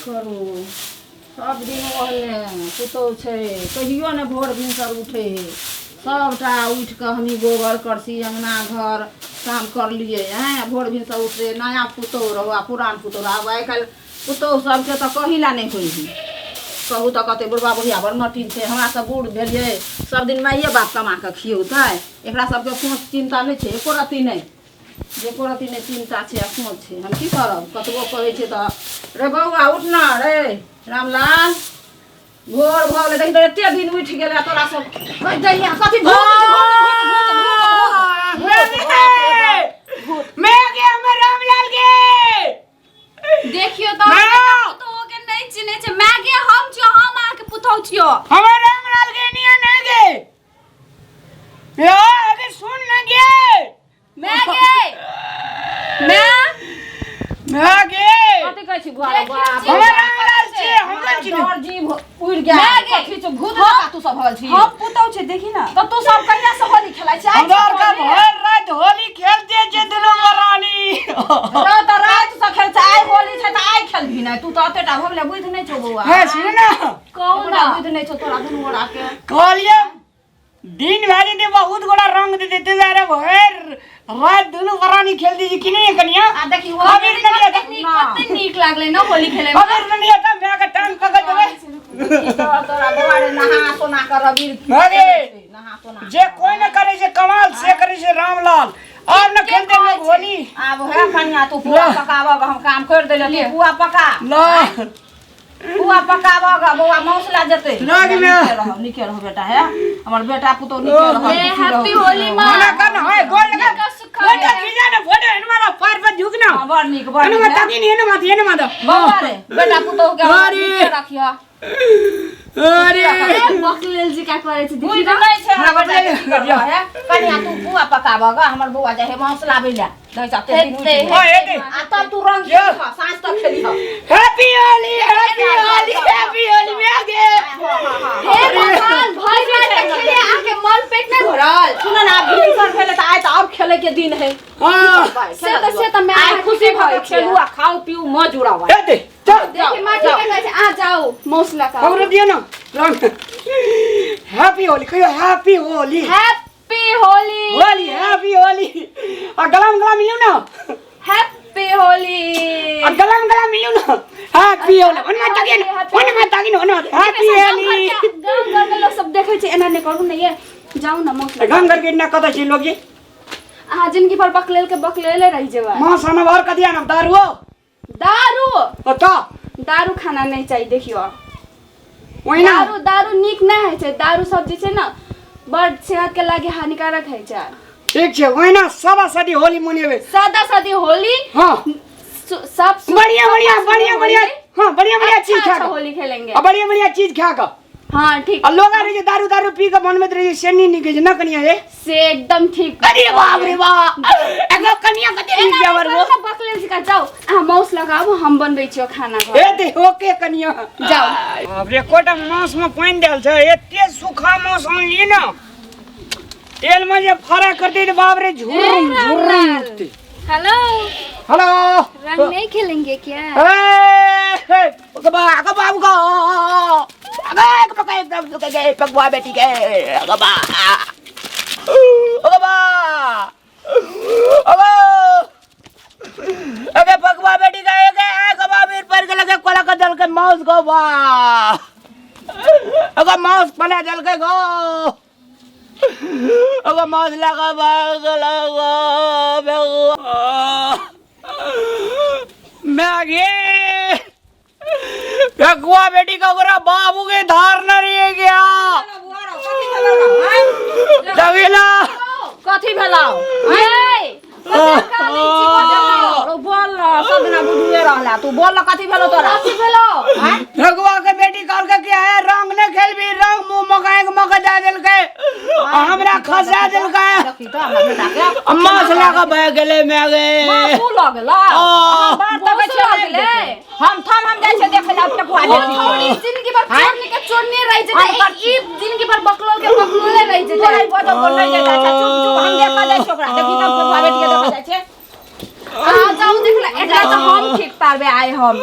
करू सब दिन ओहले पुतौ छै कहियो ने भोर भिनसर उठे है सबटा उठ के हमी गोबर करसी अंगना घर काम कर लिए हैं भोर भिनसर उठे नया पुतौ रहो पुरान पुतौ रहो आइ काल्हि पुतौ सबके तो कहिला नहीं होइ है कहू तो कहते बुढ़बा बुढ़िया बड़ मटिन छै हमरा सब बूढ़ भेलिए सब दिन माइए बाप कमा के खियौतै एकरा सबके कोन चिंता नहीं छै एको रत्ती नहीं एको रत्ती नहीं चिंता छै कोन छै हम की करब कतबो कहै छै तो रे बौआ उठ ना रे रामलाल भोर भऽ गेलै देखी तो एते दिन उठ गेलै तोरा सब कहि दैया कथी मैं गया मैं रामलाल के देखियो तो पुतौ के नहीं चिने छै मैं गे हम छियो हम आ के पुतौ छियो हम रामलाल के नहीं गे यो अबे सुन न गे मैं गे मैं गे कथी कहै छी बुआ बाप हम रामलाल छै हमरा चिने तोर जीव उड़ गया कथी छ भूत का तू सब भल छी हम पुतौ छै देखी ना तो तू सब कहिया से होली खेलाइ छै हजार का भर रात होली खेलते जे दुनू रानी रात रात से खेल छै आइ होली छै त आइ खेलबी नै तू तो एतेटा भगले बुझ नै छौ बौआ है सुन ना कहू ना बुझ नै छौ तोरा दुनू गोड़ा के कहलिए दिन भरी दे बहुत गोड़ा रंग दे देते जा रे भर रात दुनू रानी खेल दी कि नहीं कनिया आ देखी अबीर कनिया कते नीक लागले ना होली खेले में अबीर कनिया त मैं का टांग पकड़ देबे तोरा बौआ रे नहा सोना कर अबीर भागे नहा सोना जे कोई न करे से कमाल से करे से रामलाल अब न खेलते लोग होली आब है कन्या तू पुआ पकाबग हम काम कर देले तू पुआ पका ला पुआ पकाबग बौआ मौसला जते लाग में निके रहो बेटा है हमर बेटा पुतो निके रहो हैप्पी होली मां मना कर है गोल लगा फोटो खींचा ना फोटो इनमारा पार पर झुकना बड़ निक बड़ इनमा ताकी नहीं इनमा दो बौआ रे बेटा पुतो के निके रखियो अरे बकलेल जी का करे छै बुझ देखी ना नै छै हमरा बेटा की करियो है कन्या तू पुआ पकाबग हमर बौआ जे है मौसला बैला दै जाते दिन आ तब तू रंग खेल साँझ तक खेली हो happy Holi happy Holi happy Holi में आ गए हे भगवान भर रात तक खेले आके मन पेट नहीं भरल सुन ना भीतर भेले त आइ त अब खेले के दिन है हां से त मैं आइ खुशी भऽ खेलू आ खाओ पीऊ मौज उड़ावा ए दे चल देखी मां ठीक है कहै छै आ जाओ मौसला का खबर दिया ना रंग हैप्पी होली कहियो happy Holi happy Holi Holi happy Holi आ गला मिलू ना हैप्पी होली आ गला मिलू ना हैप्पी होली ओनमा तागी ना हैप्पी होली गांव घर के लोग सब देखे छै एना ने करू ने ये जाऊ ना मौसला गांव घर के इतना कथा छी लोग जी आ जिंदगी भर बकलेल के बकलेले रही जेबा मां साना भर क दिया ना दारू दारू तो दारू खाना नहीं चाहिए देखियो ओइ ना दारू नीक नहीं है छै दारू सब जे छै ना बड़ सेहत के लागि हानिकारक है छै ठीक छै ओइ ना सब सदी होली मनेबे सादा सादी होली हां सब बढ़िया हां बढ़िया चीज खा अच्छा होली खेलेंगे अब बढ़िया चीज खा का हाँ ठीक और लोग आ रहे दारू पी के मन में रहे सेनी निके ना कनिया रे से एकदम ठीक अरे बाप रे बाप एगो कनिया कते निक जावर वो बकलेल सिका जाओ आ मौस लगाबो हम बनबै छियो खाना घर ए दे ओके कनिया जाओ बाप रे कोटा मांस में पानी डाल छै एते सूखा मांस आनली ना तेल में जे फ्राई कर दे बाप रे झुर हेलो हेलो रंग नहीं खेलेंगे क्या ए बाबू का अगर पकवा बेटी के अगबा अगे पकवा बेटी का अगबा वीर पर के लगे कोला का जल के मांस को बा अगर मांस पले जल के गो अगर मांस लगा बा मैं गे पकवा बेटी का गोरा बाबू के धार न रह गया जगीला कथी भेलाउ बोल सब दिना बुझुए रहला तू बोल कथी भेलो तोरा कथी भेलो भगवा के बेटी काल के क्या है रंग ने खेलबी रंग मुंह मका जा देल के हमरा खसा देल के देखी तो हमरा बेटा के अम्मा से लगा बह गेले में गे तू लगला बात तक छले हम जाय छै देखे ला पकवा बेटी थोड़ी जिंदगी भर चोरने रह जेते ई जिंदगी भर बकलोल के बकलोले रह जेते तोरा बजो बोल नहीं जाय छै चुप हम देखा जाय छोकरा देखी तब पकवा बेटी के देखा जाय छै आ जाऊ देखला एकरा तो हम ठीक तारबे आए हम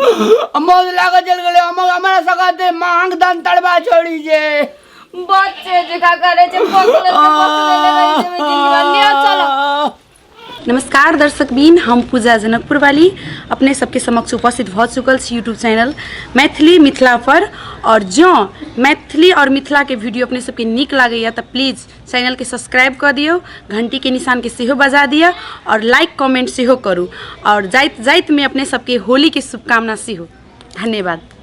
मौज लागे चल गले हम हमारा सगाते मांग दान तड़बा छोड़ी जे बच्चे जका करे छे पकले रही जे जिंदगी चलो। नमस्कार दर्शक बीन, हम पूजा जनकपुर वाली अपने सबके समक्ष उपस्थित भ चुकल छी यूट्यूब चैनल मैथिली मिथिला पर। और जो मैथिली और मिथिला के वीडियो अपने सबके नीक लागैया तो प्लीज़ चैनल के सब्सक्राइब कर दियो, घंटी के निशान के सेहो बजा दिया और लाइक कमेंट सेहो करू। और जाइत जाइत में अपने सबके होली के शुभकामना सेहो। धन्यवाद।